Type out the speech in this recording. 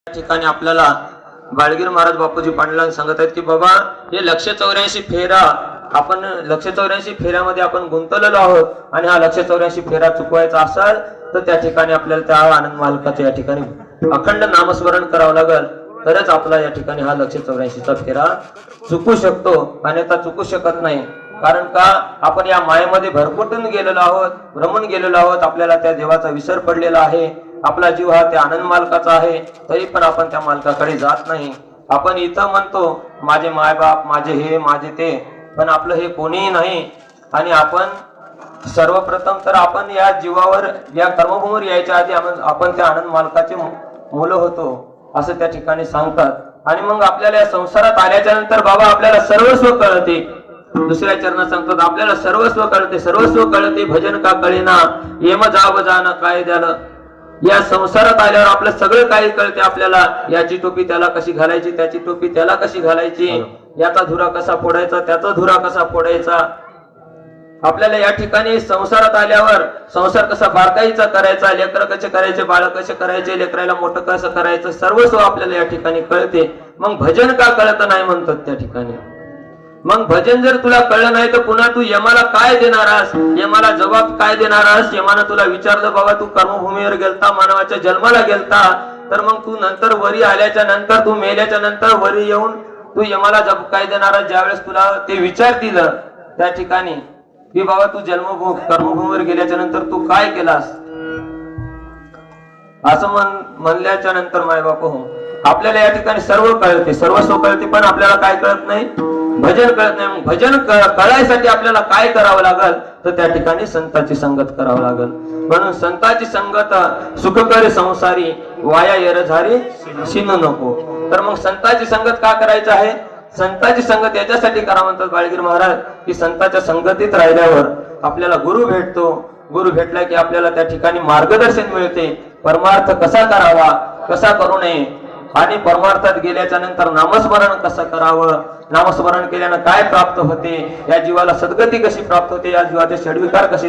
ठिकाणी आपल्याला बाळगीर महाराज बापूजी पांडुरंग सांगत आहेत की बाबा हे 184 फेरा आपण 184 फेऱ्यामध्ये आपण गुंतलेलो आहोत आणि हा 184 फेरा चुकवायचा असेल तर त्या ठिकाणी आपल्याला त्या आनंद मालकाचे या ठिकाणी अखंड नामस्मरण करावं लागेल तरच आपला या ठिकाणी हा 184 चा फेरा चुकू शकतो अन्यथा चुकू शकत नाही। कारण का आपण या मायेमध्ये भरकटून गेलेलो आहोत, भ्रमून गेलेलो आहोत, आपल्याला त्या देवाचा विसर पडलेला आहे, आपला जीव हा त्या आनंद मालकाचा आहे, तरी पण आपण त्या मालकाकडे जात नाही। आपण इथं म्हणतो माझे मायबाप, माझे हे, माझे ते, पण आपलं हे कोणीही नाही। आणि आपण सर्वप्रथम तर आपण या जीवावर या कर्मभूमीवर यायच्या आधी आपण त्या आनंद मालकाचे मुलं होतो असं त्या ठिकाणी सांगतात। आणि मग आपल्याला या संसारात आल्याच्या नंतर बाबा आपल्याला सर्वस्व कळते। दुसऱ्या चरणात सांगतात आपल्याला सर्वस्व कळते, सर्वस्व कळते भजन का कळेना, येम जाव जाणं काय द्यालं। या संसारात आल्यावर आपलं सगळं काही कळते आपल्याला। याची टोपी त्याला कशी घालायची, त्याची टोपी त्याला कशी घालायची, याचा धुरा कसा फोडायचा, त्याचा धुरा कसा फोडायचा। आपल्याला या ठिकाणी संसारात आल्यावर संसार कसा बारकाईचा करायचा, लेकर कसे करायचे, बाळ कसे करायचे, लेकराला मोठं कसं करायचं, सर्वस्व आपल्याला या ठिकाणी कळते। मग भजन का कळत नाही म्हणतात त्या ठिकाणी। मग भजन जर तुला कळलं नाही तर पुन्हा तू यमाला काय देणार आहेस, यमाला जबाब काय देणार आहेस। यमानं तुला विचारलं बाबा तू कर्मभूमीवर गेलता, मानवाच्या जन्माला गेलता, तर मग तू नंतर वरी आल्याच्या नंतर, तू मेल्याच्या नंतर वरी येऊन तू यमाला जबाब काय देणार आहेस। ज्यावेळेस तुला ते विचारतील त्या ठिकाणी की बाबा तू कर्मभूमीवर गेल्याच्या नंतर तू काय केलास, असं म्हणल्याच्या नंतर मायबाप हो आपल्याला या ठिकाणी सर्व कळते, सर्वस्व कळते, पण आपल्याला काय कळत नाही, भजन कळत नाही। मग भजन कळायसाठी आपल्याला काय करावं लागेल तर त्या ठिकाणी संतांची संगत करावं लागेल। म्हणून संतांची संगत सुखकरी संसारी, वाया येरझारी शिनू नको। तर मग संतांची संगत का करायचं आहे, संतांची संगत याच्यासाठी करा म्हणतात बाळगीर महाराज की संतांच्या संगतीत राहिल्यावर आपल्याला गुरु भेटतो, गुरु भेटला की आपल्याला त्या ठिकाणी मार्गदर्शन मिळते, परमार्थ कसा करावा कसा करू नये, आणि परमार्थात गेल्याच्या नंतर नामस्मरण कसं करावं, नामस्मरण केल्यानं काय प्राप्त होते, या जीवाला सद्गती कशी प्राप्त होते, या जीवाचे षड्विकार कसे